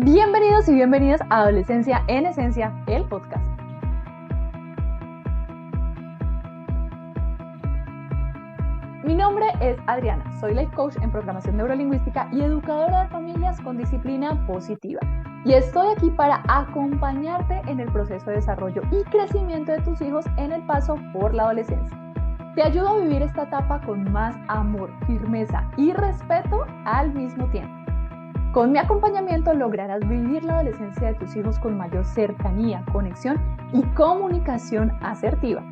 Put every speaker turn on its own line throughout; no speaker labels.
Bienvenidos y bienvenidas a Adolescencia en Esencia, el podcast. Mi nombre es Adriana, soy life coach en programación neurolingüística y educadora de familias con disciplina positiva. Y estoy aquí para acompañarte en el proceso de desarrollo y crecimiento de tus hijos en el paso por la adolescencia. Te ayudo a vivir esta etapa con más amor, firmeza y respeto al mismo tiempo. Con mi acompañamiento lograrás vivir la adolescencia de tus hijos con mayor cercanía, conexión y comunicación asertiva.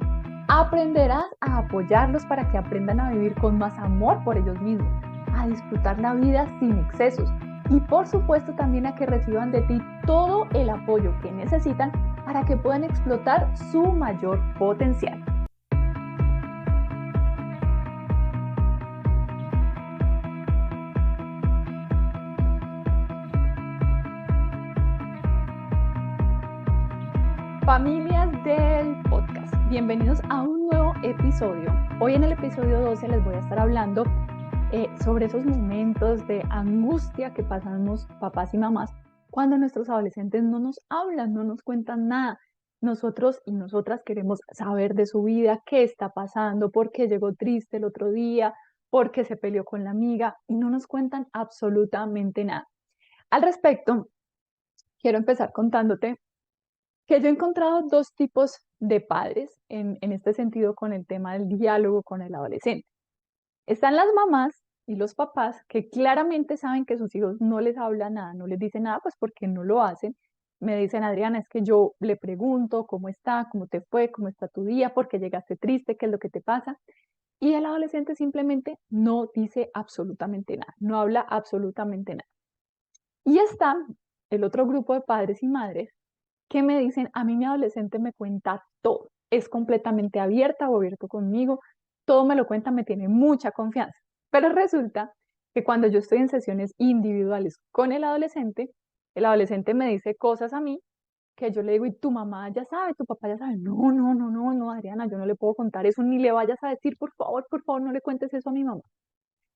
Aprenderás a apoyarlos para que aprendan a vivir con más amor por ellos mismos, a disfrutar la vida sin excesos y por supuesto también a que reciban de ti todo el apoyo que necesitan para que puedan explotar su mayor potencial. Familias del podcast, bienvenidos a un nuevo episodio. Hoy en el episodio 12 les voy a estar hablando sobre esos momentos de angustia que pasamos papás y mamás cuando nuestros adolescentes no nos hablan, no nos cuentan nada. Nosotros y nosotras queremos saber de su vida, qué está pasando, por qué llegó triste el otro día, por qué se peleó con la amiga y no nos cuentan absolutamente nada. Al respecto, quiero empezar contándote que yo he encontrado dos tipos de padres en este sentido con el tema del diálogo con el adolescente. Están las mamás y los papás que claramente saben que sus hijos no les hablan nada, no les dicen nada, pues porque no lo hacen. Me dicen, Adriana, es que yo le pregunto cómo está, cómo te fue, cómo está tu día, por qué llegaste triste, qué es lo que te pasa. Y el adolescente simplemente no dice absolutamente nada, no habla absolutamente nada. Y está el otro grupo de padres y madres que me dicen, a mí mi adolescente me cuenta todo, es completamente abierta o abierto conmigo, todo me lo cuenta, me tiene mucha confianza. Pero resulta que cuando yo estoy en sesiones individuales con el adolescente me dice cosas a mí que yo le digo, y tu mamá ya sabe, tu papá ya sabe, no, Adriana, yo no le puedo contar eso, ni le vayas a decir, por favor, no le cuentes eso a mi mamá.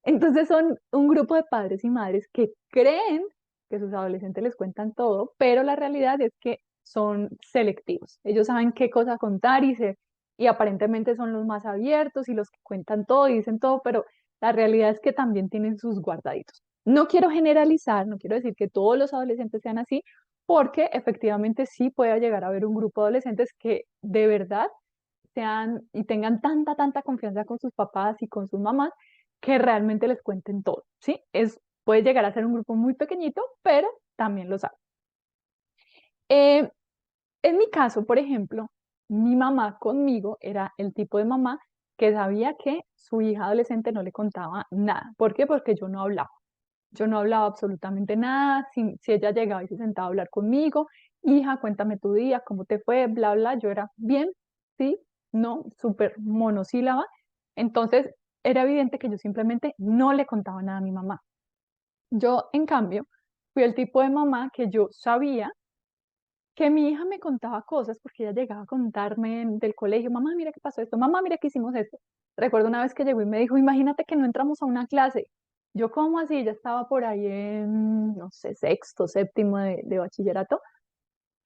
Entonces son un grupo de padres y madres que creen que sus adolescentes les cuentan todo, pero la realidad es que son selectivos. Ellos saben qué cosa contar y aparentemente son los más abiertos y los que cuentan todo y dicen todo, pero la realidad es que también tienen sus guardaditos. No quiero generalizar, no quiero decir que todos los adolescentes sean así, porque efectivamente sí puede llegar a haber un grupo de adolescentes que de verdad sean y tengan tanta confianza con sus papás y con sus mamás que realmente les cuenten todo, ¿sí? Puede llegar a ser un grupo muy pequeñito, pero también lo sabe. Eh, en mi caso, por ejemplo, mi mamá conmigo era el tipo de mamá que sabía que su hija adolescente no le contaba nada. ¿Por qué? Porque yo no hablaba. Yo no hablaba absolutamente nada. Si ella llegaba y se sentaba a hablar conmigo, hija, cuéntame tu día, cómo te fue, bla, bla, yo era bien, sí, no, súper monosílaba. Entonces, era evidente que yo simplemente no le contaba nada a mi mamá. Yo, en cambio, fui el tipo de mamá que yo sabía que mi hija me contaba cosas porque ella llegaba a contarme del colegio, mamá, mira qué pasó esto, mamá, mira que hicimos esto. Recuerdo una vez que llegó y me dijo, imagínate que no entramos a una clase. Yo, ¿cómo así? Ella estaba por ahí en, no sé, sexto, séptimo de bachillerato.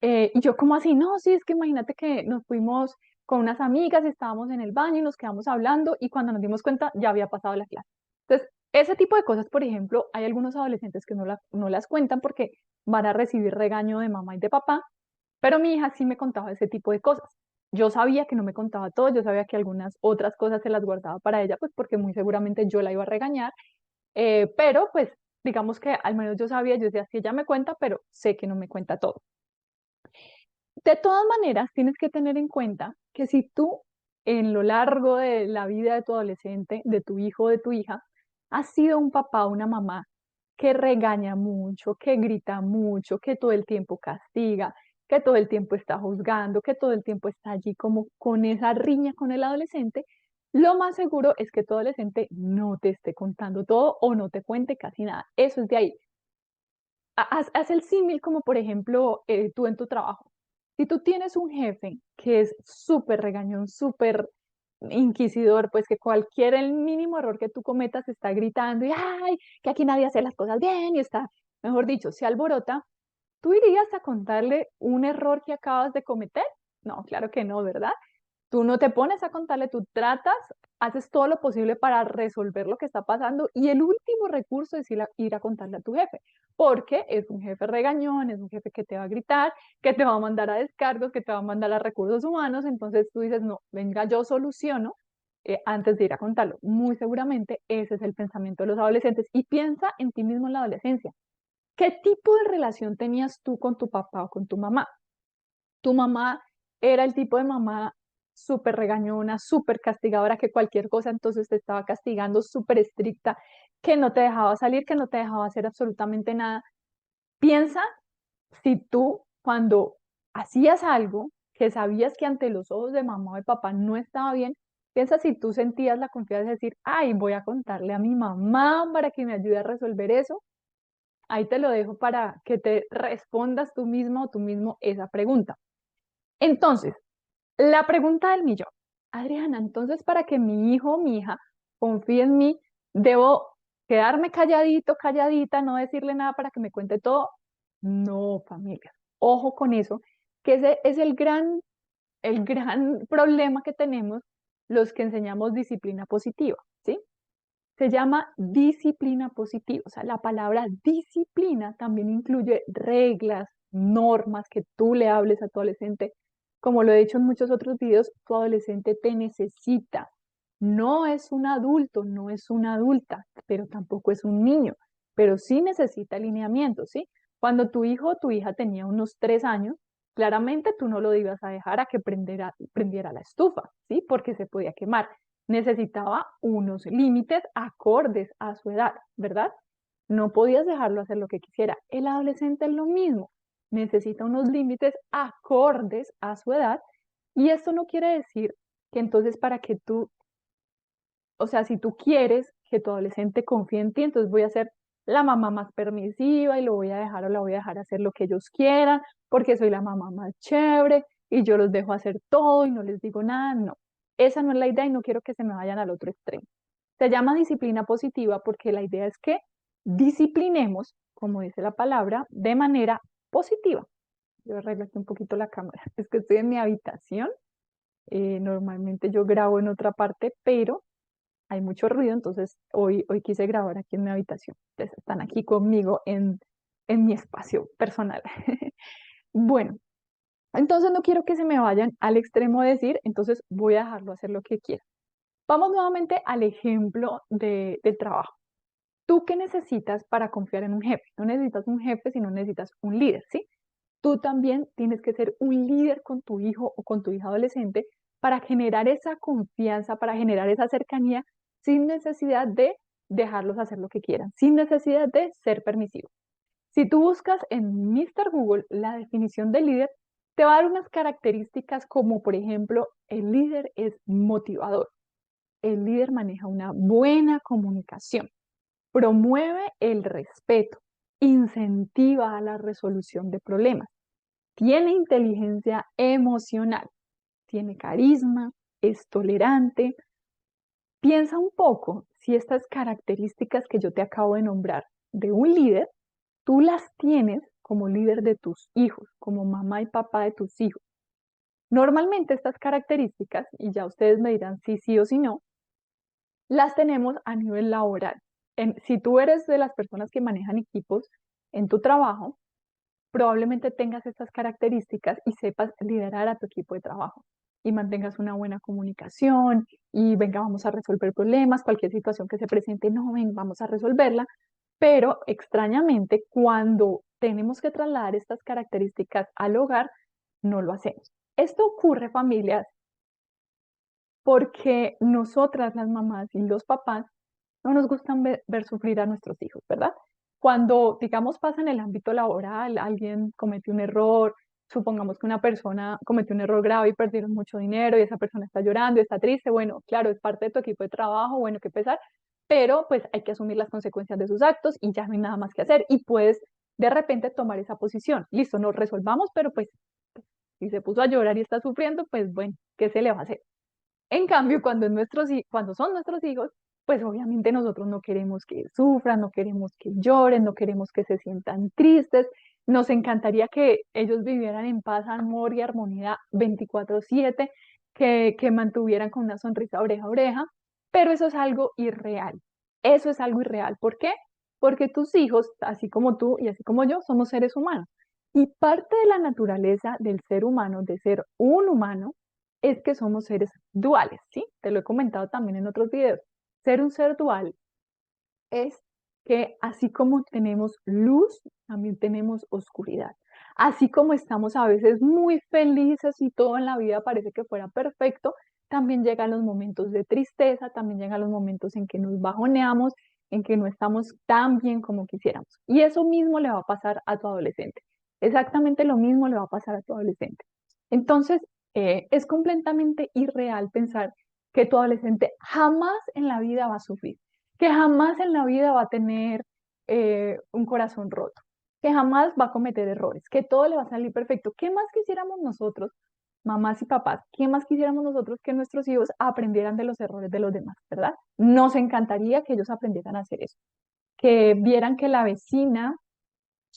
Y yo, ¿cómo así? No, sí, es que imagínate que nos fuimos con unas amigas, estábamos en el baño y nos quedamos hablando y cuando nos dimos cuenta ya había pasado la clase. Entonces, ese tipo de cosas, por ejemplo, hay algunos adolescentes que no las cuentan porque van a recibir regaño de mamá y de papá, pero mi hija sí me contaba ese tipo de cosas. Yo sabía que no me contaba todo, yo sabía que algunas otras cosas se las guardaba para ella, pues porque muy seguramente yo la iba a regañar, pero pues digamos que al menos yo sabía, yo decía, sí, ella me cuenta, pero sé que no me cuenta todo. De todas maneras, tienes que tener en cuenta que si tú en lo largo de la vida de tu adolescente, de tu hijo o de tu hija, has sido un papá o una mamá que regaña mucho, que grita mucho, que todo el tiempo castiga, que todo el tiempo está juzgando, que todo el tiempo está allí como con esa riña con el adolescente, lo más seguro es que tu adolescente no te esté contando todo o no te cuente casi nada. Eso es de ahí. Haz el símil como, por ejemplo, tú en tu trabajo. Si tú tienes un jefe que es súper regañón, súper inquisidor, pues que el mínimo error que tú cometas está gritando y ¡ay! Que aquí nadie hace las cosas bien y está, mejor dicho, se alborota. ¿Tú irías a contarle un error que acabas de cometer? No, claro que no, ¿verdad? Tú no te pones a contarle, tú tratas, haces todo lo posible para resolver lo que está pasando y el último recurso es ir a contarle a tu jefe, porque es un jefe regañón, es un jefe que te va a gritar, que te va a mandar a descargos, que te va a mandar a recursos humanos, entonces tú dices, no, venga, yo soluciono antes de ir a contarlo. Muy seguramente ese es el pensamiento de los adolescentes y piensa en ti mismo en la adolescencia. ¿Qué tipo de relación tenías tú con tu papá o con tu mamá? Tu mamá era el tipo de mamá súper regañona, súper castigadora, que cualquier cosa entonces te estaba castigando, súper estricta, que no te dejaba salir, que no te dejaba hacer absolutamente nada. Piensa si tú cuando hacías algo que sabías que ante los ojos de mamá o de papá no estaba bien, piensa si tú sentías la confianza de decir, ay, voy a contarle a mi mamá para que me ayude a resolver eso. Ahí te lo dejo para que te respondas tú mismo o tú mismo esa pregunta. Entonces, la pregunta del millón. Adriana, entonces para que mi hijo o mi hija confíe en mí, ¿debo quedarme calladito, calladita, no decirle nada para que me cuente todo? No, familia. Ojo con eso, que ese es el gran problema que tenemos los que enseñamos disciplina positiva, ¿sí? Se llama disciplina positiva. O sea, la palabra disciplina también incluye reglas, normas que tú le hables a tu adolescente. Como lo he dicho en muchos otros videos, tu adolescente te necesita. No es un adulto, no es una adulta, pero tampoco es un niño, pero sí necesita alineamiento, ¿sí? Cuando tu hijo o tu hija tenía unos 3 años, claramente tú no lo ibas a dejar a que prendiera la estufa, ¿sí? Porque se podía quemar. Necesitaba unos límites acordes a su edad, ¿verdad? No podías dejarlo hacer lo que quisiera. El adolescente es lo mismo, necesita unos límites acordes a su edad y esto no quiere decir que entonces para que tú, o sea, si tú quieres que tu adolescente confíe en ti, entonces voy a ser la mamá más permisiva y lo voy a dejar o la voy a dejar hacer lo que ellos quieran porque soy la mamá más chévere y yo los dejo hacer todo y no les digo nada. No, esa no es la idea y no quiero que se me vayan al otro extremo. Se llama disciplina positiva porque la idea es que disciplinemos, como dice la palabra, de manera positiva. Yo arreglo aquí un poquito la cámara. Es que estoy en mi habitación. Normalmente yo grabo en otra parte, pero hay mucho ruido, entonces hoy quise grabar aquí en mi habitación. Entonces están aquí conmigo en mi espacio personal. Bueno, entonces no quiero que se me vayan al extremo de decir, entonces voy a dejarlo hacer lo que quiera. Vamos nuevamente al ejemplo del trabajo. ¿Tú qué necesitas para confiar en un jefe? No necesitas un jefe, sino necesitas un líder, ¿sí? Tú también tienes que ser un líder con tu hijo o con tu hija adolescente para generar esa confianza, para generar esa cercanía sin necesidad de dejarlos hacer lo que quieran, sin necesidad de ser permisivo. Si tú buscas en Mr. Google la definición de líder, te va a dar unas características como, por ejemplo, el líder es motivador, el líder maneja una buena comunicación, promueve el respeto, incentiva a la resolución de problemas, tiene inteligencia emocional, tiene carisma, es tolerante. Piensa un poco si estas características que yo te acabo de nombrar de un líder, tú las tienes como líder de tus hijos, como mamá y papá de tus hijos. Normalmente estas características, y ya ustedes me dirán si sí o si no, las tenemos a nivel laboral. Si tú eres de las personas que manejan equipos en tu trabajo, probablemente tengas estas características y sepas liderar a tu equipo de trabajo y mantengas una buena comunicación y venga, vamos a resolver problemas, cualquier situación que se presente, no, ven, vamos a resolverla, pero extrañamente cuando tenemos que trasladar estas características al hogar, no lo hacemos. Esto ocurre, familias, porque nosotras, las mamás y los papás, no nos gustan ver sufrir a nuestros hijos, ¿verdad? Cuando, digamos, pasa en el ámbito laboral, alguien comete un error, supongamos que una persona cometió un error grave y perdieron mucho dinero y esa persona está llorando y está triste, bueno, claro, es parte de tu equipo de trabajo, bueno, qué pesar, pero pues hay que asumir las consecuencias de sus actos y ya no hay nada más que hacer y puedes de repente tomar esa posición. Listo, nos resolvamos, pero pues si se puso a llorar y está sufriendo, pues bueno, ¿qué se le va a hacer? En cambio, cuando son nuestros hijos, pues obviamente nosotros no queremos que sufran, no queremos que lloren, no queremos que se sientan tristes. Nos encantaría que ellos vivieran en paz, amor y armonía 24/7, que mantuvieran con una sonrisa oreja a oreja, pero eso es algo irreal. Eso es algo irreal. ¿Por qué? Porque tus hijos, así como tú y así como yo, somos seres humanos. Y parte de la naturaleza del ser humano, de ser un humano, es que somos seres duales, ¿sí? Te lo he comentado también en otros videos. Ser un ser dual es que así como tenemos luz, también tenemos oscuridad. Así como estamos a veces muy felices y todo en la vida parece que fuera perfecto, también llegan los momentos de tristeza, también llegan los momentos en que nos bajoneamos, en que no estamos tan bien como quisiéramos. Y eso mismo le va a pasar a tu adolescente. Exactamente lo mismo le va a pasar a tu adolescente. Entonces, es completamente irreal pensar que tu adolescente jamás en la vida va a sufrir, que jamás en la vida va a tener un corazón roto, que jamás va a cometer errores, que todo le va a salir perfecto. ¿Qué más quisiéramos nosotros, mamás y papás? ¿Qué más quisiéramos nosotros que nuestros hijos aprendieran de los errores de los demás, verdad? Nos encantaría que ellos aprendieran a hacer eso, que vieran que la vecina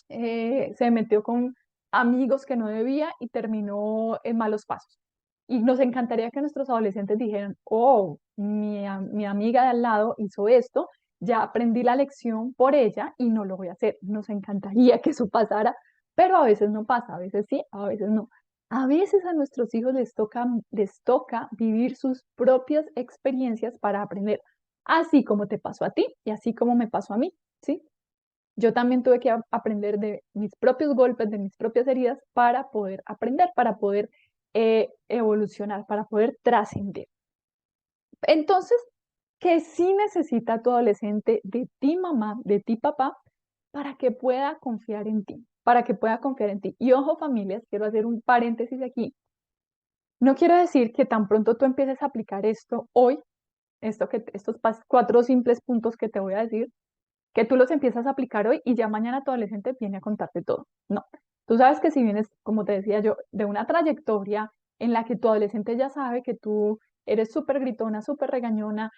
se metió con amigos que no debía y terminó en malos pasos. Y nos encantaría que nuestros adolescentes dijeran, oh, mi amiga de al lado hizo esto, ya aprendí la lección por ella y no lo voy a hacer. Nos encantaría que eso pasara, pero a veces no pasa, a veces sí, a veces no. A veces a nuestros hijos les toca vivir sus propias experiencias para aprender, así como te pasó a ti y así como me pasó a mí, ¿sí? Yo también tuve que aprender de mis propios golpes, de mis propias heridas, para poder aprender, para poder evolucionar, para poder trascender. Entonces, ¿qué sí necesita tu adolescente de ti, mamá, de ti, papá, para que pueda confiar en ti? Para que pueda confiar en ti. Y ojo, familias, quiero hacer un paréntesis aquí. No quiero decir que tan pronto tú empieces a aplicar esto hoy, estos 4 simples puntos que te voy a decir, que tú los empiezas a aplicar hoy y ya mañana tu adolescente viene a contarte todo. No, tú sabes que si vienes, como te decía yo, de una trayectoria en la que tu adolescente ya sabe que tú eres súper gritona, súper regañona,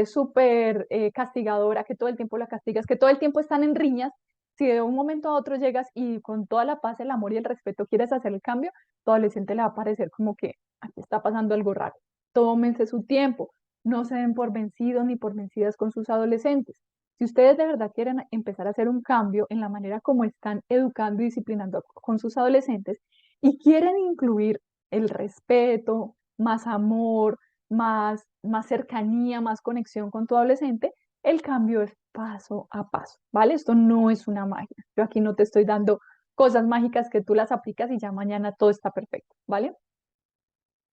súper castigadora, que todo el tiempo la castigas, que todo el tiempo están en riñas, si de un momento a otro llegas y con toda la paz, el amor y el respeto quieres hacer el cambio, tu adolescente le va a parecer como que aquí está pasando algo raro. Tómense su tiempo, no se den por vencidos ni por vencidas con sus adolescentes. Si ustedes de verdad quieren empezar a hacer un cambio en la manera como están educando y disciplinando con sus adolescentes y quieren incluir el respeto, más amor, más cercanía, más conexión con tu adolescente, el cambio es paso a paso, ¿vale? Esto no es una magia. Yo aquí no te estoy dando cosas mágicas que tú las aplicas y ya mañana todo está perfecto, ¿vale?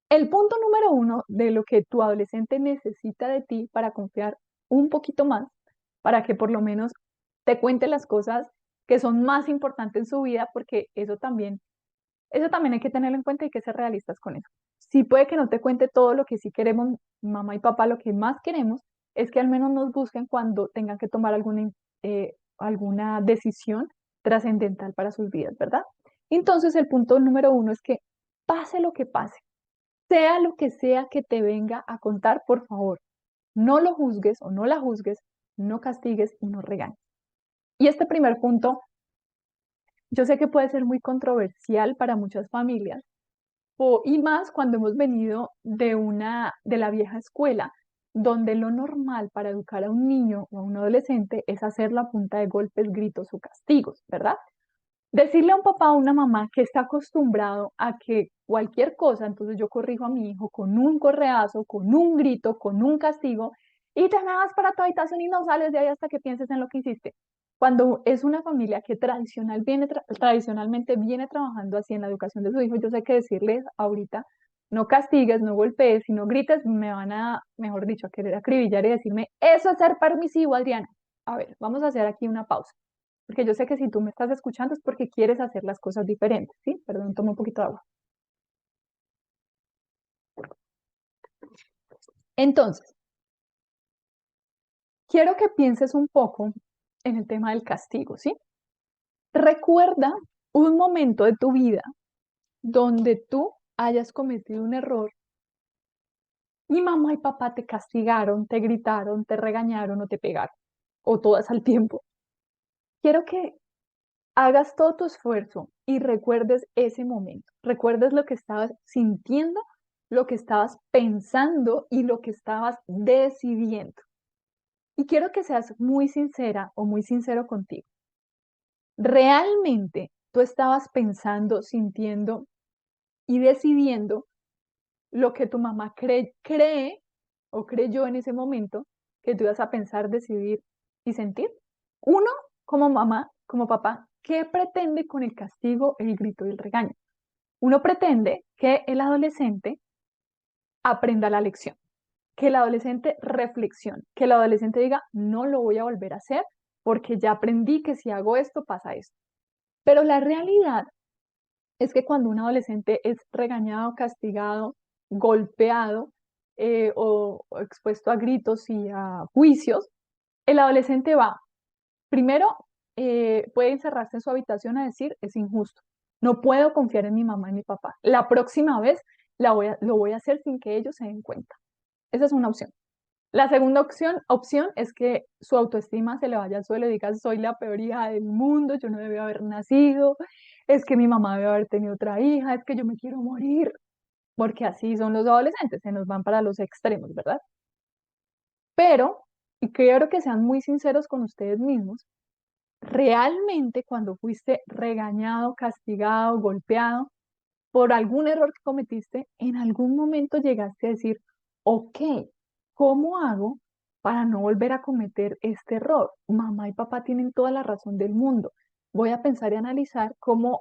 El punto número uno de lo que tu adolescente necesita de ti para confiar un poquito más, para que por lo menos te cuente las cosas que son más importantes en su vida, porque eso también hay que tenerlo en cuenta y hay que ser realistas con eso. Sí puede que no te cuente todo lo que sí queremos, mamá y papá, lo que más queremos es que al menos nos busquen cuando tengan que tomar alguna decisión trascendental para sus vidas, ¿verdad? Entonces el punto número uno es que pase lo que pase, sea lo que sea que te venga a contar, por favor, no lo juzgues o no la juzgues, no castigues y no regañes. Y este primer punto, yo sé que puede ser muy controversial para muchas familias, y más cuando hemos venido de la vieja escuela, donde lo normal para educar a un niño o a un adolescente es hacerlo a punta de golpes, gritos o castigos, ¿verdad? Decirle a un papá o una mamá que está acostumbrado a que cualquier cosa, entonces yo corrijo a mi hijo con un correazo, con un grito, con un castigo, y te me vas para tu habitación y no sales de ahí hasta que pienses en lo que hiciste. Cuando es una familia que tradicionalmente viene trabajando así en la educación de su hijo, yo sé que decirles ahorita, no castigues, no golpees, si no grites, me van a, mejor dicho, a querer acribillar y decirme, eso es ser permisivo, Adriana. A ver, vamos a hacer aquí una pausa. Porque yo sé que si tú me estás escuchando es porque quieres hacer las cosas diferentes, ¿sí? Perdón, tomo un poquito de agua. Entonces, quiero que pienses un poco en el tema del castigo, ¿sí? Recuerda un momento de tu vida donde tú hayas cometido un error y mamá y papá te castigaron, te gritaron, te regañaron o te pegaron, o todas al tiempo. Quiero que hagas todo tu esfuerzo y recuerdes ese momento, recuerdes lo que estabas sintiendo, lo que estabas pensando y lo que estabas decidiendo. Y quiero que seas muy sincera o muy sincero contigo. ¿Realmente tú estabas pensando, sintiendo y decidiendo lo que tu mamá cree o creyó en ese momento que tú ibas a pensar, decidir y sentir? Uno, como mamá, como papá, ¿qué pretende con el castigo, el grito y el regaño? Uno pretende que el adolescente aprenda la lección, que el adolescente reflexione, que el adolescente diga, no lo voy a volver a hacer porque ya aprendí que si hago esto pasa esto. Pero la realidad es que cuando un adolescente es regañado, castigado, golpeado o expuesto a gritos y a juicios, el adolescente va, primero, puede encerrarse en su habitación a decir, es injusto, no puedo confiar en mi mamá y mi papá. La próxima vez lo voy a hacer sin que ellos se den cuenta. Esa es una opción. La segunda opción es que su autoestima se le vaya al suelo y diga, soy la peor hija del mundo, yo no debí haber nacido, es que mi mamá debe haber tenido otra hija, es que yo me quiero morir, porque así son los adolescentes, se nos van para los extremos, ¿verdad? Pero, y quiero que sean muy sinceros con ustedes mismos, realmente cuando fuiste regañado, castigado, golpeado por algún error que cometiste, en algún momento llegaste a decir, ok, ¿cómo hago para no volver a cometer este error? Mamá y papá tienen toda la razón del mundo. Voy a pensar y analizar cómo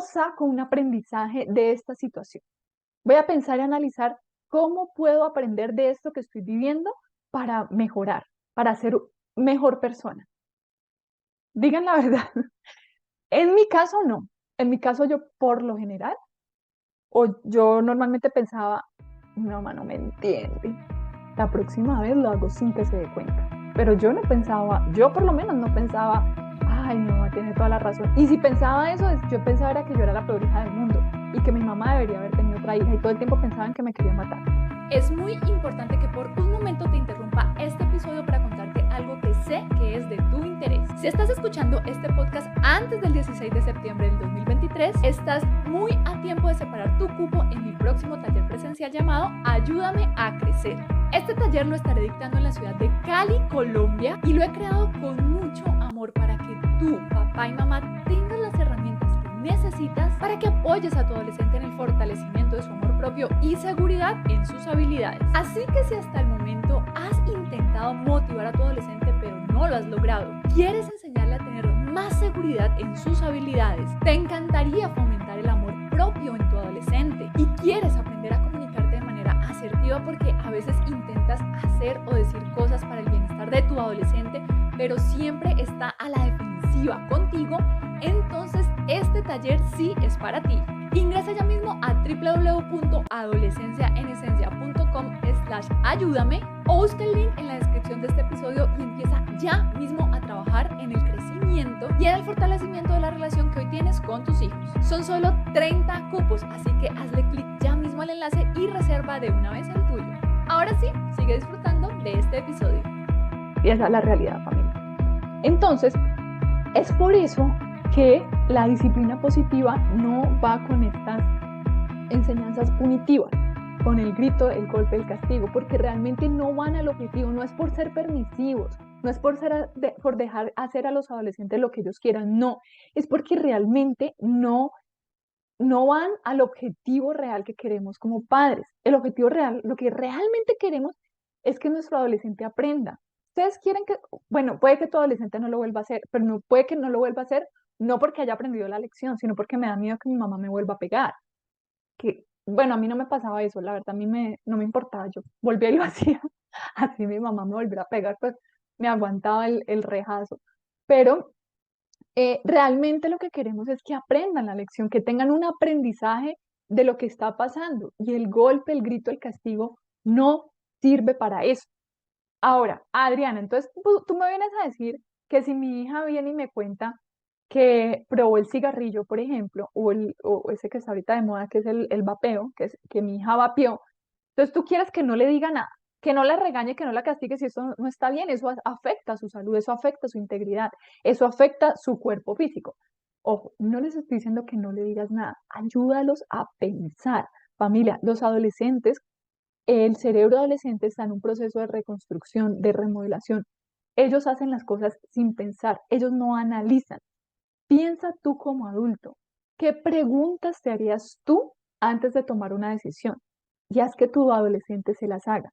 saco un aprendizaje de esta situación. Voy a pensar y analizar cómo puedo aprender de esto que estoy viviendo para mejorar, para ser mejor persona. Digan la verdad. En mi caso, no. En mi caso, yo por lo general, o yo normalmente pensaba, mi mamá no me entiende. La próxima vez lo hago sin que se dé cuenta. Pero yo no pensaba, yo por lo menos no pensaba, ay, mi mamá tiene toda la razón. Y si pensaba eso, yo pensaba era que yo era la peor hija del mundo y que mi mamá debería haber tenido otra hija y todo el tiempo pensaban que me quería matar.
Es muy importante que por un momento te interrumpa este episodio para contarte algo que sé que es de tu interés. Si estás escuchando este podcast antes del 16 de septiembre del 2023, estás muy a tiempo de separar tu cupo en mi próximo taller presencial llamado Ayúdame a Crecer. Este taller lo estaré dictando en la ciudad de Cali, Colombia, y lo he creado con mucho amor para que tú, papá y mamá, tengas las herramientas que necesitas para que apoyes a tu adolescente en el fortalecimiento de su amor propio y seguridad en sus habilidades. Así que si hasta el momento has intentado motivar a tu adolescente pero no lo has logrado, quieres enseñarle a tener más seguridad en sus habilidades, te encantaría fomentar el amor propio en tu adolescente y quieres aprender a comunicarte de manera asertiva porque a veces intentas hacer o decir cosas para el bienestar de tu adolescente, pero siempre está a la defensiva contigo, entonces este taller sí es para ti. Ingresa ya mismo a www.adolescenciaenesencia.com/ayúdame o busca el link en la descripción de este episodio y empieza ya mismo a trabajar en el crecimiento y en el fortalecimiento de la relación que hoy tienes con tus hijos. Son solo 30 cupos, así que hazle clic ya mismo al enlace y reserva de una vez el tuyo. Ahora sí, sigue disfrutando de este episodio.
Y esa es la realidad, familia. Entonces, es por eso que la disciplina positiva no va con estas enseñanzas punitivas, con el grito, el golpe, el castigo, porque realmente no van al objetivo, no es por ser permisivos, no es por dejar hacer a los adolescentes lo que ellos quieran, no, es porque realmente no van al objetivo real que queremos como padres. El objetivo real, lo que realmente queremos es que nuestro adolescente aprenda. Ustedes quieren que, bueno, puede que tu adolescente no lo vuelva a hacer, pero no puede que no lo vuelva a hacer, no porque haya aprendido la lección, sino porque me da miedo que mi mamá me vuelva a pegar. Que, bueno, a mí no me pasaba eso, la verdad, no me importaba, yo volvía y lo hacía. Así mi mamá me volviera a pegar, pues me aguantaba el rejazo. Pero realmente lo que queremos es que aprendan la lección, que tengan un aprendizaje de lo que está pasando. Y el golpe, el grito, el castigo no sirve para eso. Ahora, Adriana, entonces tú me vienes a decir que si mi hija viene y me cuenta que probó el cigarrillo, por ejemplo, o ese que está ahorita de moda, que es el vapeo, que mi hija vapeó, entonces tú quieres que no le diga nada, que no la regañe, que no la castigue si eso no está bien, eso afecta su salud, eso afecta su integridad, eso afecta su cuerpo físico. Ojo, no les estoy diciendo que no le digas nada, ayúdalos a pensar. Familia, los adolescentes, el cerebro adolescente está en un proceso de reconstrucción, de remodelación. Ellos hacen las cosas sin pensar, ellos no analizan. Piensa tú como adulto, ¿qué preguntas te harías tú antes de tomar una decisión? Y haz que tu adolescente se las haga.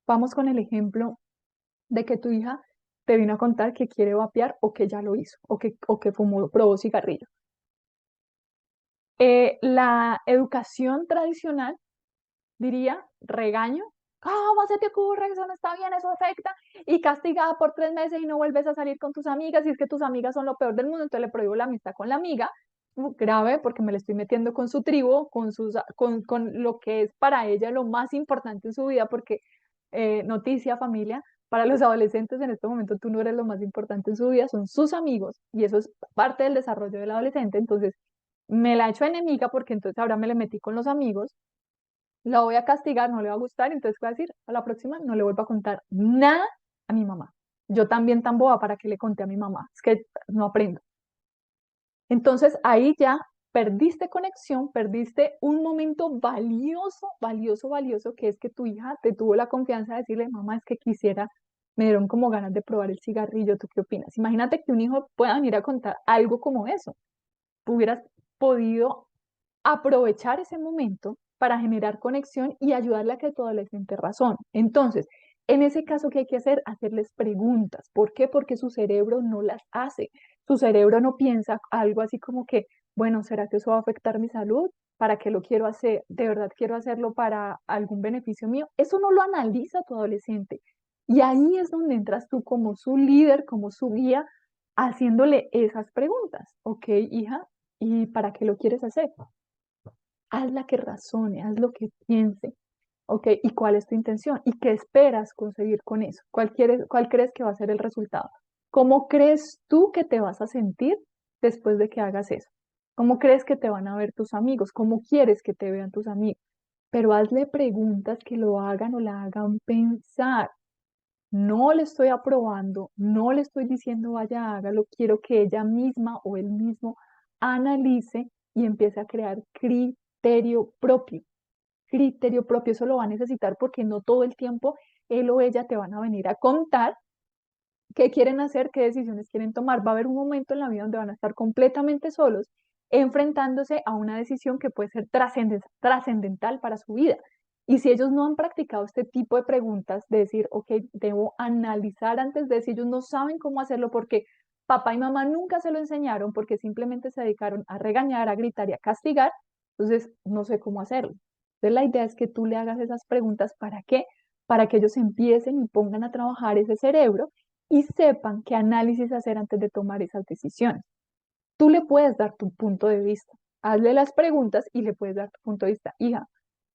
Vamos con el ejemplo de que tu hija te vino a contar que quiere vapear o que ya lo hizo o que fumó, probó cigarrillo. La educación tradicional diría regaño. ¿Cómo se te ocurre? Eso no está bien, eso afecta. Y castigada por 3 meses y no vuelves a salir con tus amigas. Y es que tus amigas son lo peor del mundo, entonces le prohíbo la amistad con la amiga. Grave, porque me le estoy metiendo con su tribu, con lo que es para ella lo más importante en su vida, porque noticia, familia, para los adolescentes en este momento tú no eres lo más importante en su vida, son sus amigos, y eso es parte del desarrollo del adolescente. Entonces, me la he hecho enemiga porque entonces ahora me le metí con los amigos, la voy a castigar, no le va a gustar, entonces voy a decir, a la próxima no le vuelvo a contar nada a mi mamá. Yo también tan boba para que le conté a mi mamá, es que no aprendo. Entonces ahí ya perdiste conexión, perdiste un momento valioso, valioso, valioso, que es que tu hija te tuvo la confianza de decirle, mamá, es que quisiera, me dieron como ganas de probar el cigarrillo, ¿tú qué opinas? Imagínate que un hijo pueda venir a contar algo como eso. Hubieras podido aprovechar ese momento para generar conexión y ayudarle a que tu adolescente razón. Entonces, en ese caso, ¿qué hay que hacer? Hacerles preguntas. ¿Por qué? Porque su cerebro no las hace. Su cerebro no piensa algo así como que, bueno, ¿será que eso va a afectar mi salud? ¿Para qué lo quiero hacer? ¿De verdad quiero hacerlo para algún beneficio mío? Eso no lo analiza tu adolescente. Y ahí es donde entras tú como su líder, como su guía, haciéndole esas preguntas. Ok, hija, ¿y para qué lo quieres hacer? Hazla que razone, haz lo que piense, ¿ok? ¿Y cuál es tu intención? ¿Y qué esperas conseguir con eso? ¿Cuál crees que va a ser el resultado? ¿Cómo crees tú que te vas a sentir después de que hagas eso? ¿Cómo crees que te van a ver tus amigos? ¿Cómo quieres que te vean tus amigos? Pero hazle preguntas que lo hagan o la hagan pensar. No le estoy aprobando, no le estoy diciendo vaya, hágalo, quiero que ella misma o él mismo analice y empiece a crear criterio propio. Criterio propio, eso lo va a necesitar porque no todo el tiempo él o ella te van a venir a contar qué quieren hacer, qué decisiones quieren tomar. Va a haber un momento en la vida donde van a estar completamente solos, enfrentándose a una decisión que puede ser trascendental para su vida. Y si ellos no han practicado este tipo de preguntas, de decir, ok, debo analizar antes de decir, ellos no saben cómo hacerlo porque papá y mamá nunca se lo enseñaron, porque simplemente se dedicaron a regañar, a gritar y a castigar, entonces no sé cómo hacerlo. Entonces la idea es que tú le hagas esas preguntas, ¿para qué? Para que ellos empiecen y pongan a trabajar ese cerebro y sepan qué análisis hacer antes de tomar esas decisiones. Tú le puedes dar tu punto de vista, hazle las preguntas y le puedes dar tu punto de vista. Hija,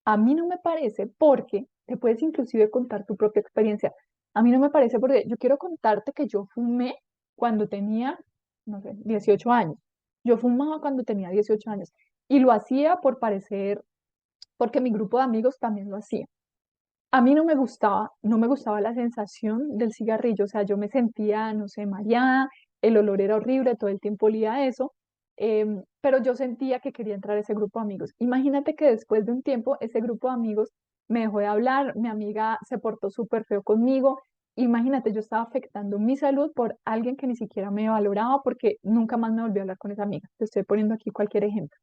a mí no me parece porque, te puedes inclusive contar tu propia experiencia. A mí no me parece porque yo quiero contarte que yo fumé cuando tenía, no sé, 18 años. Yo fumaba cuando tenía 18 años y lo hacía por parecer, porque mi grupo de amigos también lo hacía. A mí no me gustaba la sensación del cigarrillo, o sea, yo me sentía, no sé, mareada, el olor era horrible, todo el tiempo olía eso, pero yo sentía que quería entrar a ese grupo de amigos. Imagínate que después de un tiempo ese grupo de amigos me dejó de hablar, mi amiga se portó súper feo conmigo, imagínate, yo estaba afectando mi salud por alguien que ni siquiera me valoraba porque nunca más me volvió a hablar con esa amiga. Te estoy poniendo aquí cualquier ejemplo.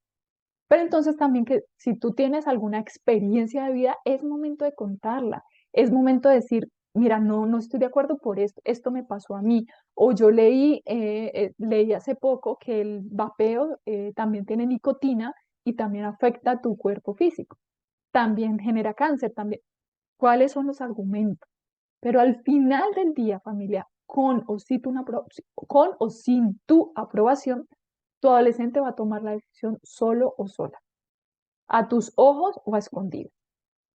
Pero entonces también que si tú tienes alguna experiencia de vida, es momento de contarla, es momento de decir, mira, no estoy de acuerdo por esto me pasó a mí, o yo leí hace poco que el vapeo también tiene nicotina y también afecta a tu cuerpo físico, también genera cáncer, también. ¿Cuáles son los argumentos? Pero al final del día, familia, con o sin tu aprobación, tu adolescente va a tomar la decisión solo o sola, a tus ojos o a escondidas.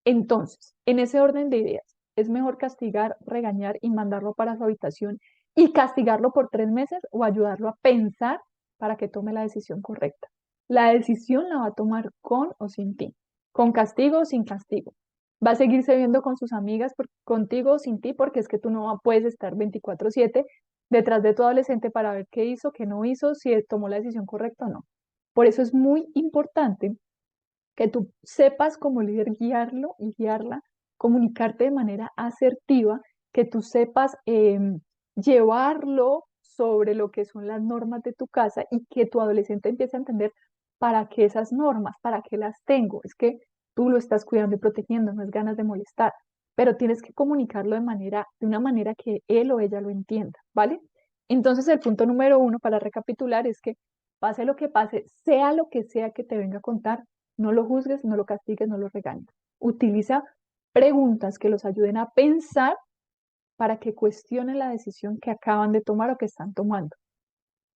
Entonces, en ese orden de ideas, es mejor castigar, regañar y mandarlo para su habitación y castigarlo por 3 meses o ayudarlo a pensar para que tome la decisión correcta. La decisión la va a tomar con o sin ti, con castigo o sin castigo. Va a seguirse viendo con sus amigas contigo o sin ti porque es que tú no puedes estar 24/7 detrás de tu adolescente para ver qué hizo, qué no hizo, si tomó la decisión correcta o no. Por eso es muy importante que tú sepas como líder guiarlo y guiarla, comunicarte de manera asertiva, que tú sepas llevarlo sobre lo que son las normas de tu casa y que tu adolescente empiece a entender para qué esas normas, para qué las tengo. Es que tú lo estás cuidando y protegiendo, no es ganas de molestar, pero tienes que comunicarlo de una manera que él o ella lo entienda, ¿vale? Entonces el punto número uno para recapitular es que pase lo que pase, sea lo que sea que te venga a contar, no lo juzgues, no lo castigues, no lo regañes. Utiliza preguntas que los ayuden a pensar para que cuestionen la decisión que acaban de tomar o que están tomando.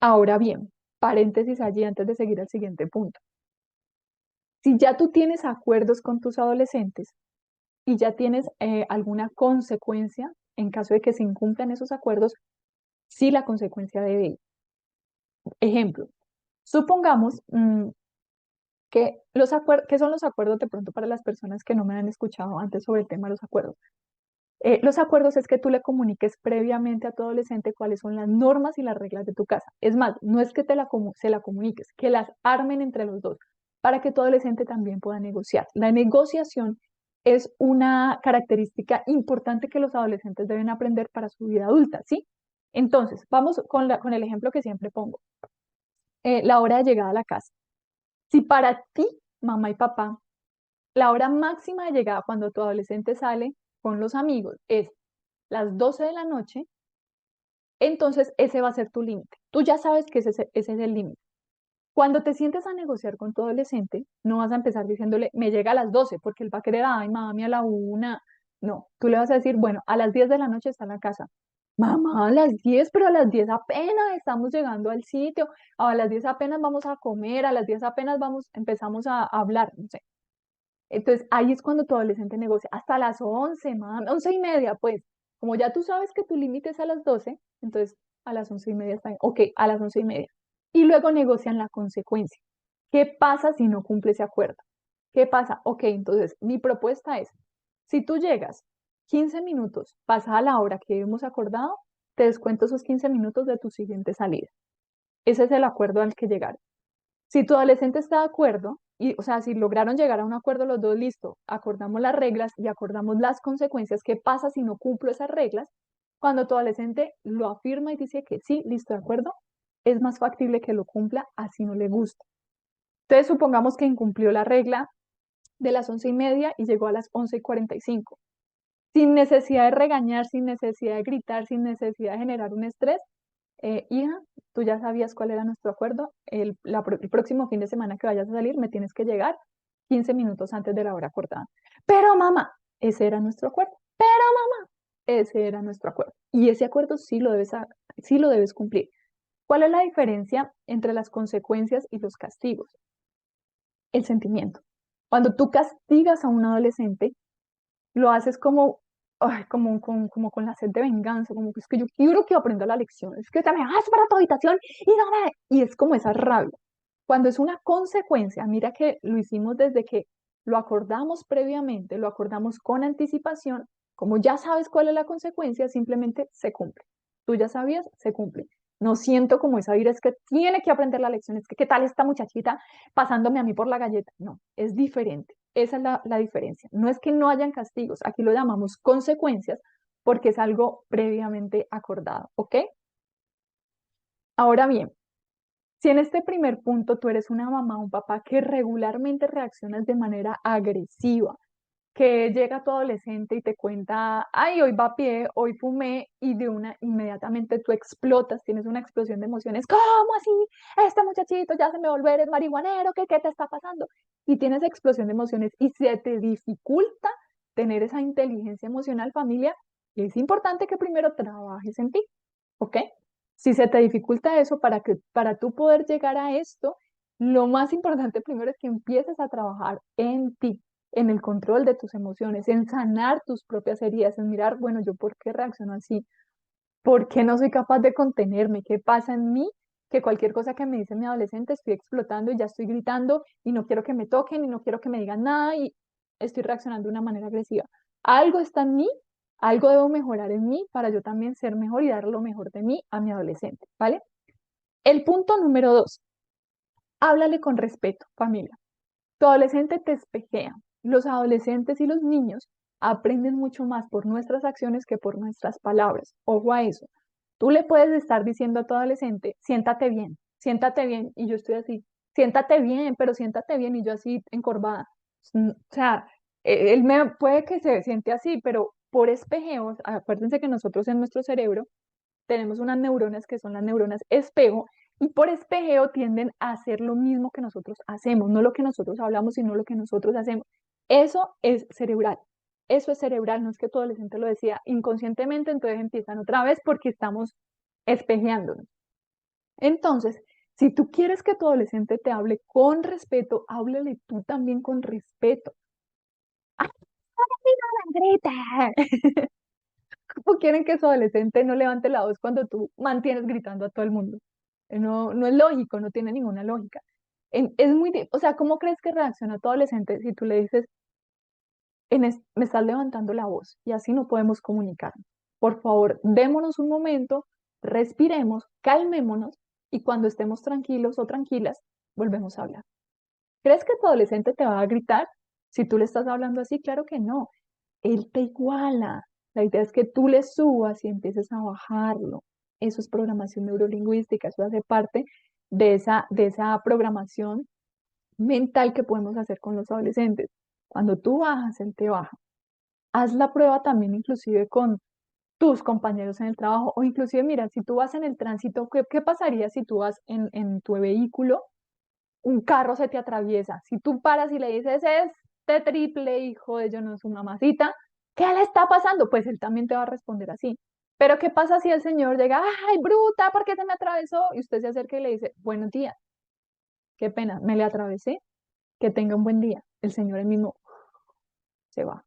Ahora bien, paréntesis allí antes de seguir al siguiente punto. Si ya tú tienes acuerdos con tus adolescentes y ya tienes alguna consecuencia en caso de que se incumplan esos acuerdos, sí la consecuencia debe ir. Ejemplo, supongamos ¿qué son los acuerdos de pronto para las personas que no me han escuchado antes sobre el tema de los acuerdos? Los acuerdos es que tú le comuniques previamente a tu adolescente cuáles son las normas y las reglas de tu casa. Es más, no es que se la comuniques, que las armen entre los dos para que tu adolescente también pueda negociar. La negociación es una característica importante que los adolescentes deben aprender para su vida adulta, ¿sí? Entonces, vamos con el ejemplo que siempre pongo. La hora de llegada a la casa. Si para ti, mamá y papá, la hora máxima de llegada cuando tu adolescente sale con los amigos es las 12 de la noche, entonces ese va a ser tu límite. Tú ya sabes que ese es el límite. Cuando te sientes a negociar con tu adolescente, no vas a empezar diciéndole, me llega a las 12, porque él va a querer, ay, mami, a la 1. No, tú le vas a decir, bueno, a las 10 de la noche está en la casa. Mamá, a las 10, pero a las 10 apenas estamos llegando al sitio, a las 10 apenas vamos a comer, a las 10 apenas empezamos a hablar, no sé. Entonces ahí es cuando tu adolescente negocia, hasta las 11, mami, 11:30, pues, como ya tú sabes que tu límite es a las 12, entonces a las 11:30 está bien, ok, a las 11:30. Y luego negocian la consecuencia. ¿Qué pasa si no cumple ese acuerdo? ¿Qué pasa? Ok, entonces mi propuesta es, si tú llegas 15 minutos pasada la hora que hemos acordado, te descuento esos 15 minutos de tu siguiente salida. Ese es el acuerdo al que llegar. Si tu adolescente está de acuerdo, y, o sea, si lograron llegar a un acuerdo los dos, listo, acordamos las reglas y acordamos las consecuencias, ¿qué pasa si no cumplo esas reglas? Cuando tu adolescente lo afirma y dice que sí, listo, de acuerdo, es más factible que lo cumpla así no le gusta. Entonces, supongamos que incumplió la regla de las 11:30 y llegó a las 11:45. Sin necesidad de regañar, sin necesidad de gritar, sin necesidad de generar un estrés, hija, tú ya sabías cuál era nuestro acuerdo, el próximo fin de semana que vayas a salir me tienes que llegar 15 minutos antes de la hora acordada. Pero mamá, ese era nuestro acuerdo. Pero mamá, ese era nuestro acuerdo. Y ese acuerdo sí lo debes cumplir. ¿Cuál es la diferencia entre las consecuencias y los castigos? El sentimiento. Cuando tú castigas a un adolescente, lo haces como, ay, como con la sed de venganza, como que es que yo quiero que aprenda la lección, es que te me vas para tu habitación y no me... Y es como esa rabia. Cuando es una consecuencia, mira que lo hicimos desde que lo acordamos previamente, lo acordamos con anticipación, como ya sabes cuál es la consecuencia, simplemente se cumple. Tú ya sabías, se cumple. No siento como esa ira, es que tiene que aprender la lección, es que qué tal esta muchachita pasándome a mí por la galleta. No, es diferente. Esa es la diferencia. No es que no hayan castigos, aquí lo llamamos consecuencias porque es algo previamente acordado, ¿ok? Ahora bien, si en este primer punto tú eres una mamá o un papá que regularmente reaccionas de manera agresiva, que llega tu adolescente y te cuenta, ay, hoy va a pie, hoy fumé, y de una inmediatamente tú explotas, tienes una explosión de emociones, ¿cómo así? Este muchachito ya se me volvió, eres marihuanero, ¿qué te está pasando? Y tienes explosión de emociones y se te dificulta tener esa inteligencia emocional, familia, y es importante que primero trabajes en ti, ¿ok? Si se te dificulta eso, para tú poder llegar a esto, lo más importante primero es que empieces a trabajar en ti, en el control de tus emociones, en sanar tus propias heridas, en mirar, bueno, yo por qué reacciono así, por qué no soy capaz de contenerme, qué pasa en mí, que cualquier cosa que me dice mi adolescente estoy explotando y ya estoy gritando y no quiero que me toquen y no quiero que me digan nada y estoy reaccionando de una manera agresiva. Algo está en mí Algo debo mejorar en mí para yo también ser mejor y dar lo mejor de mí a mi adolescente, ¿vale? El punto número 2, háblale con respeto, familia. Tu adolescente te espejea. Los adolescentes y los niños aprenden mucho más por nuestras acciones que por nuestras palabras. Ojo a eso. Tú le puedes estar diciendo a tu adolescente, siéntate bien, y yo estoy así, siéntate bien, pero siéntate bien, y yo así encorvada. O sea, él me puede que se siente así, pero por espejeos, acuérdense que nosotros en nuestro cerebro tenemos unas neuronas que son las neuronas espejo, y por espejeo tienden a hacer lo mismo que nosotros hacemos, no lo que nosotros hablamos, sino lo que nosotros hacemos. Eso es cerebral. Eso es cerebral, no es que tu adolescente lo decía inconscientemente, entonces empiezan otra vez porque estamos espejeándonos. Entonces, si tú quieres que tu adolescente te hable con respeto, háblale tú también con respeto. ¡Ay, no grita! ¿Cómo quieren que su adolescente no levante la voz cuando tú mantienes gritando a todo el mundo? No, no es lógico, no tiene ninguna lógica. Es o sea, ¿cómo crees que reacciona tu adolescente si tú le dices, me estás levantando la voz y así no podemos comunicarnos? Por favor, démonos un momento, respiremos, calmémonos y cuando estemos tranquilos o tranquilas, volvemos a hablar. ¿Crees que tu adolescente te va a gritar si tú le estás hablando así? Claro que no. Él te iguala. La idea es que tú le subas y empieces a bajarlo. Eso es programación neurolingüística, eso hace parte de esa programación mental que podemos hacer con los adolescentes. Cuando tú bajas, él te baja. Haz la prueba también inclusive con tus compañeros en el trabajo o inclusive, mira, si tú vas en el tránsito, ¿qué pasaría si tú vas en tu vehículo, un carro se te atraviesa? Si tú paras y le dices, este triple hijo de yo no es su mamacita, ¿qué le está pasando? Pues él también te va a responder así. Pero ¿qué pasa si el señor llega, ay, bruta, ¿por qué se me atravesó? Y usted se acerca y le dice, buenos días, qué pena, me le atravesé, que tenga un buen día. El señor el mismo se va,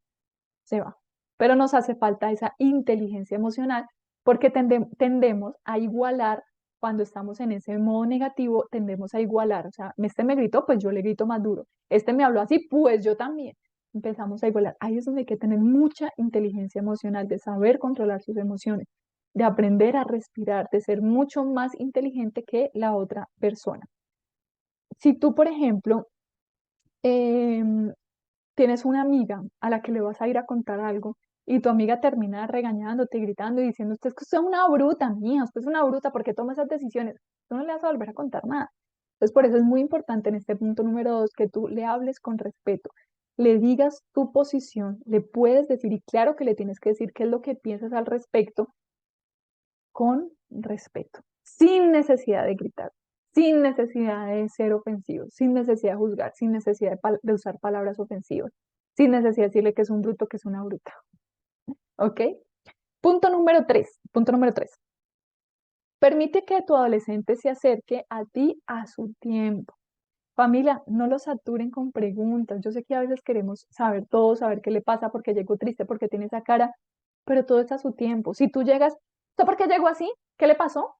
se va. Pero nos hace falta esa inteligencia emocional porque tendemos a igualar cuando estamos en ese modo negativo, tendemos a igualar. O sea, este me gritó, pues yo le grito más duro. Este me habló así, pues yo también. Empezamos a igualar. Ahí es donde hay que tener mucha inteligencia emocional, de saber controlar sus emociones, de aprender a respirar, de ser mucho más inteligente que la otra persona. Si tú, por ejemplo, em, tienes una amiga a la que le vas a ir a contar algo y tu amiga termina regañándote, gritando y diciendo, usted es que usted es una bruta, mía, usted es una bruta, ¿por qué toma esas decisiones? Tú no le vas a volver a contar nada. Entonces, por eso es muy importante en este punto número 2 que tú le hables con respeto, le digas tu posición, le puedes decir, y claro que le tienes que decir qué es lo que piensas al respecto, con respeto, sin necesidad de gritar, sin necesidad de ser ofensivo, sin necesidad de juzgar, sin necesidad de usar palabras ofensivas, sin necesidad de decirle que es un bruto, que es una bruta. ¿Ok? Punto número tres. Permite que tu adolescente se acerque a ti a su tiempo. Familia, no lo saturen con preguntas. Yo sé que a veces queremos saber todo, saber qué le pasa, porque llegó triste, porque tiene esa cara, pero todo está a su tiempo. Si tú llegas, ¿usted por qué llegó así? ¿Qué le pasó?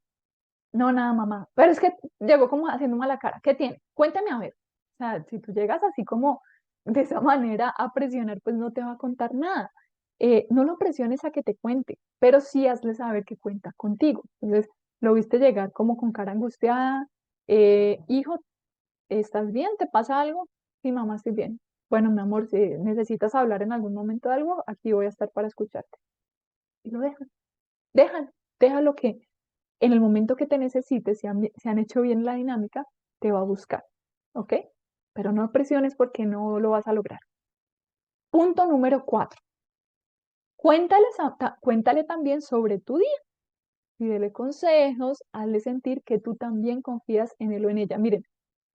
No, nada, mamá. Pero es que llegó como haciendo mala cara. ¿Qué tiene? Cuéntame a ver. O sea, si tú llegas así como de esa manera a presionar, pues no te va a contar nada. No lo presiones a que te cuente, pero sí hazle saber que cuenta contigo. Entonces, lo viste llegar como con cara angustiada. Hijo, ¿estás bien? ¿Te pasa algo? Sí, mamá, estoy bien. Bueno, mi amor, si necesitas hablar en algún momento de algo, aquí voy a estar para escucharte. Y lo dejan. Déjalo, déjalo que en el momento que te necesites, si han hecho bien la dinámica, te va a buscar, ¿ok? Pero no presiones porque no lo vas a lograr. Punto número 4. Cuéntale también sobre tu día. Pídele consejos, hazle sentir que tú también confías en él o en ella. Miren,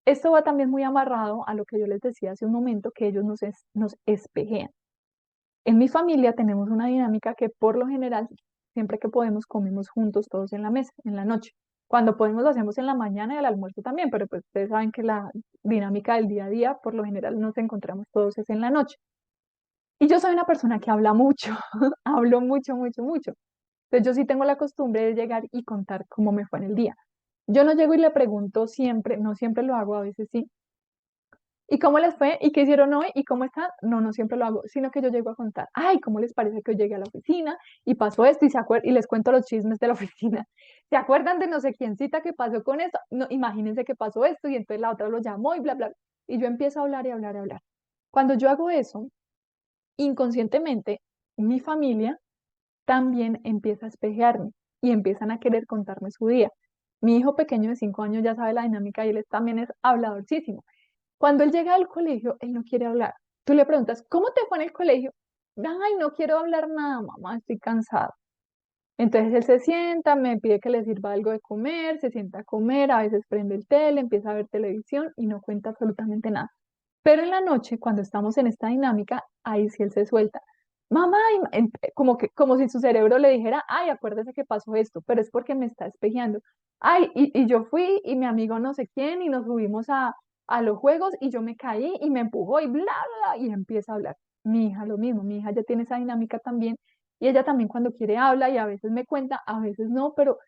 esto va también muy amarrado a lo que yo les decía hace un momento, que ellos nos espejean. En mi familia tenemos una dinámica que por lo general, siempre que podemos, comemos juntos todos en la mesa, en la noche. Cuando podemos lo hacemos en la mañana y al almuerzo también, pero pues ustedes saben que la dinámica del día a día, por lo general nos encontramos todos es en la noche. Y yo soy una persona que habla mucho, hablo mucho, mucho, mucho. Entonces yo sí tengo la costumbre de llegar y contar cómo me fue en el día. Yo no llego y le pregunto siempre, no siempre lo hago, a veces sí, ¿Y cómo les fue? ¿Y qué hicieron hoy? ¿Y cómo están? No, no siempre lo hago, sino que yo llego a contar, ay, ¿cómo les parece que hoy llegué a la oficina y pasó esto y les cuento los chismes de la oficina? ¿Se acuerdan de no sé quiéncita que pasó con esto? No, imagínense que pasó esto y entonces la otra lo llamó y bla, bla, bla. Y yo empiezo a hablar y hablar y hablar. Cuando yo hago eso, inconscientemente, mi familia también empieza a espejearme y empiezan a querer contarme su día. Mi hijo pequeño de 5 años ya sabe la dinámica y él también es habladorcísimo. Cuando él llega al colegio, él no quiere hablar. Tú le preguntas, ¿cómo te fue en el colegio? Ay, no quiero hablar nada, mamá, estoy cansado. Entonces él se sienta, me pide que le sirva algo de comer, se sienta a comer, a veces prende el tele, empieza a ver televisión y no cuenta absolutamente nada. Pero en la noche, cuando estamos en esta dinámica, ahí sí él se suelta. Mamá, como si su cerebro le dijera, ay, acuérdese que pasó esto, pero es porque me está espejeando. Ay, y yo fui y mi amigo no sé quién y nos subimos a los juegos y yo me caí y me empujó y bla, bla, y empieza a hablar. Mi hija lo mismo, mi hija ya tiene esa dinámica también y ella también cuando quiere habla y a veces me cuenta, a veces no, pero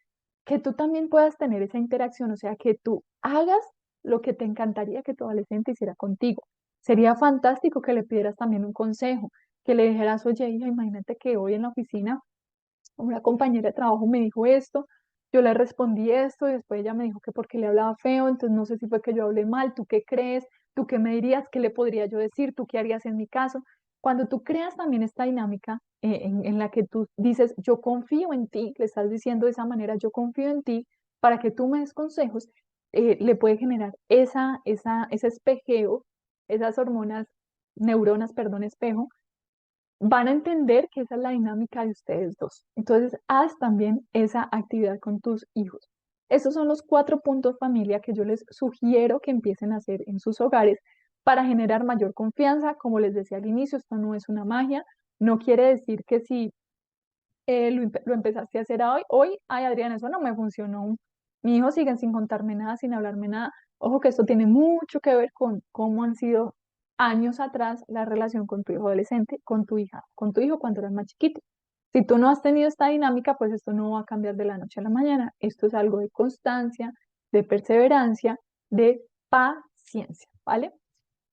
que tú también puedas tener esa interacción, o sea, que tú hagas lo que te encantaría que tu adolescente hiciera contigo. Sería fantástico que le pidieras también un consejo, que le dijeras, oye, hija, imagínate que hoy en la oficina una compañera de trabajo me dijo esto, yo le respondí esto y después ella me dijo que porque le hablaba feo, entonces no sé si fue que yo hablé mal, ¿tú qué crees? ¿Tú qué me dirías? ¿Qué le podría yo decir? ¿Tú qué harías en mi caso? Cuando tú creas también esta dinámica en la que tú dices, yo confío en ti, le estás diciendo de esa manera, yo confío en ti para que tú me des consejos, le puede generar ese espejeo, esas hormonas, neuronas, perdón, espejo, van a entender que esa es la dinámica de ustedes dos. Entonces, haz también esa actividad con tus hijos. Estos son los 4 puntos familia que yo les sugiero que empiecen a hacer en sus hogares para generar mayor confianza. Como les decía al inicio, esto no es una magia. No quiere decir que si lo empezaste a hacer hoy, ay Adriana, eso no me funcionó. Mi hijo sigue sin contarme nada, sin hablarme nada. Ojo que esto tiene mucho que ver con cómo han sido años atrás la relación con tu hijo adolescente, con tu hija, con tu hijo cuando eras más chiquito. Si tú no has tenido esta dinámica, pues esto no va a cambiar de la noche a la mañana. Esto es algo de constancia, de perseverancia, de paciencia, ¿vale?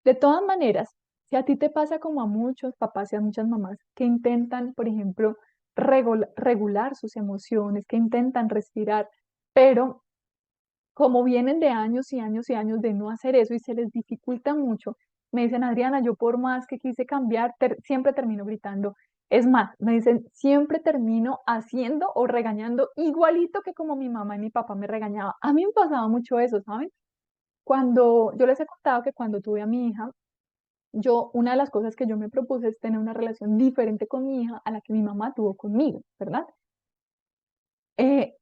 De todas maneras, si a ti te pasa como a muchos papás y a muchas mamás que intentan, por ejemplo, regular sus emociones, que intentan respirar, pero como vienen de años y años y años de no hacer eso y se les dificulta mucho, me dicen, Adriana, yo por más que quise cambiar, siempre termino gritando. Es más, me dicen, siempre termino haciendo o regañando igualito que como mi mamá y mi papá me regañaban. A mí me pasaba mucho eso, ¿saben? Cuando yo les he contado que cuando tuve a mi hija, una de las cosas que yo me propuse es tener una relación diferente con mi hija a la que mi mamá tuvo conmigo, ¿verdad? Eh,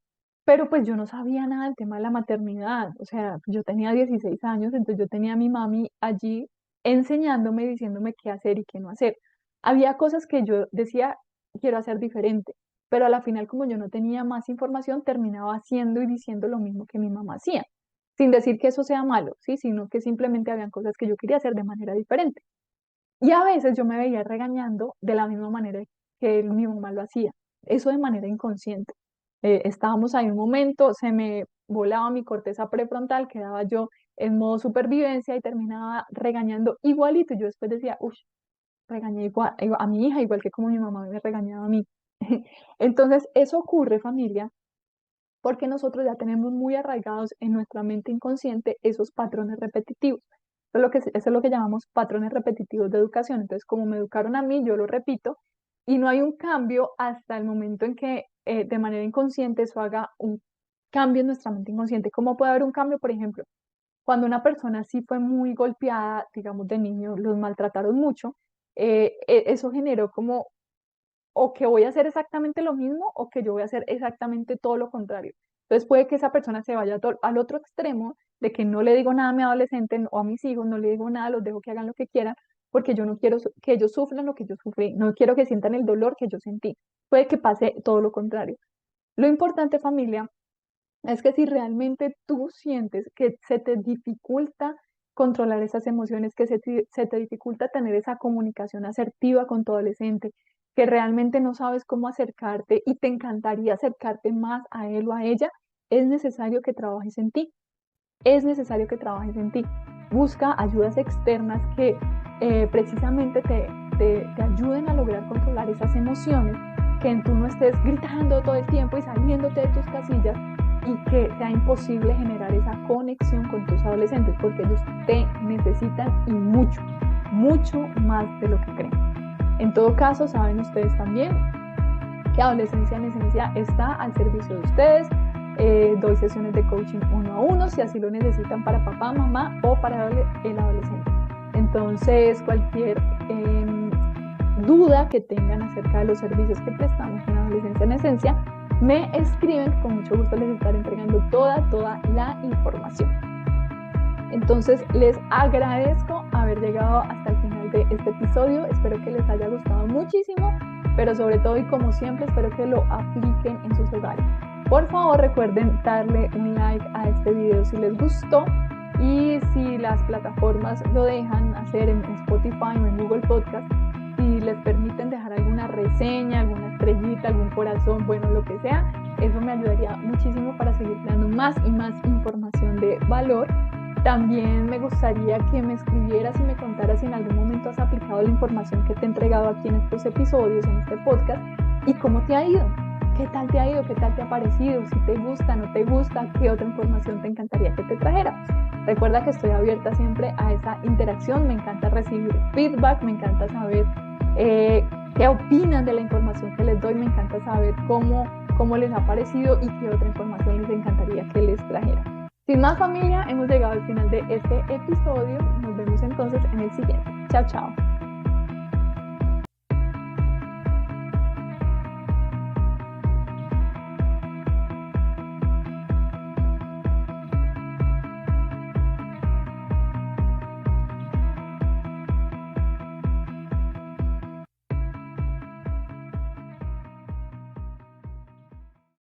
pero pues yo no sabía nada del tema de la maternidad, o sea, yo tenía 16 años, entonces yo tenía a mi mami allí enseñándome, diciéndome qué hacer y qué no hacer. Había cosas que yo decía, quiero hacer diferente, pero a la final como yo no tenía más información, terminaba haciendo y diciendo lo mismo que mi mamá hacía, sin decir que eso sea malo, ¿sí? Sino que simplemente habían cosas que yo quería hacer de manera diferente. Y a veces yo me veía regañando de la misma manera que mi mamá lo hacía, eso de manera inconsciente. Estábamos ahí un momento, se me volaba mi corteza prefrontal, quedaba yo en modo supervivencia y terminaba regañando igualito. Y yo después decía, uff, regañé igual a mi hija, igual que como mi mamá me regañaba a mí. Entonces, eso ocurre, familia, porque nosotros ya tenemos muy arraigados en nuestra mente inconsciente esos patrones repetitivos. Eso es lo que llamamos patrones repetitivos de educación. Entonces, como me educaron a mí, yo lo repito y no hay un cambio hasta el momento en que de manera inconsciente eso haga un cambio en nuestra mente inconsciente. ¿Cómo puede haber un cambio? Por ejemplo, cuando una persona sí fue muy golpeada, digamos de niño, los maltrataron mucho, eso generó como o que voy a hacer exactamente lo mismo o que yo voy a hacer exactamente todo lo contrario. Entonces puede que esa persona se vaya al otro extremo de que no le digo nada a mi adolescente o a mis hijos, no le digo nada, los dejo que hagan lo que quieran, porque yo no quiero que ellos sufran lo que yo sufrí, no quiero que sientan el dolor que yo sentí. Puede que pase todo lo contrario. Lo importante, familia, es que si realmente tú sientes que se te dificulta controlar esas emociones, que se te dificulta tener esa comunicación asertiva con tu adolescente, que realmente no sabes cómo acercarte y te encantaría acercarte más a él o a ella, es necesario que trabajes en ti. Es necesario que trabajes en ti. busca ayudas externas que precisamente te ayuden a lograr controlar esas emociones, que tú no estés gritando todo el tiempo y saliéndote de tus casillas y que sea imposible generar esa conexión con tus adolescentes, porque ellos te necesitan y mucho, mucho más de lo que creen. En todo caso, saben ustedes también que Adolescencia en Esencia está al servicio de ustedes. Doy sesiones de coaching 1 a 1 si así lo necesitan para papá, mamá o para el adolescente. Entonces, cualquier duda que tengan acerca de los servicios que prestamos en Adolescencia en Esencia, me escriben, que con mucho gusto les estaré entregando toda la información. Entonces, les agradezco haber llegado hasta el final de este episodio. Espero que les haya gustado muchísimo, pero sobre todo y como siempre, espero que lo apliquen en sus hogares. Por favor, recuerden darle un like a este video si les gustó, y si las plataformas lo dejan hacer en Spotify o en Google Podcast, si les permiten dejar alguna reseña, alguna estrellita, algún corazón, bueno, lo que sea, eso me ayudaría muchísimo para seguir dando más y más información de valor. También me gustaría que me escribieras y me contaras si en algún momento has aplicado la información que te he entregado aquí en estos episodios, en este podcast, y cómo te ha ido. ¿Qué tal te ha ido? ¿Qué tal te ha parecido? Si te gusta, no te gusta, ¿qué otra información te encantaría que te trajera? Recuerda que estoy abierta siempre a esa interacción, me encanta recibir feedback, me encanta saber qué opinan de la información que les doy, me encanta saber cómo les ha parecido y qué otra información les encantaría que les trajera. Sin más, familia, hemos llegado al final de este episodio. Nos vemos entonces en el siguiente. Chao, chao.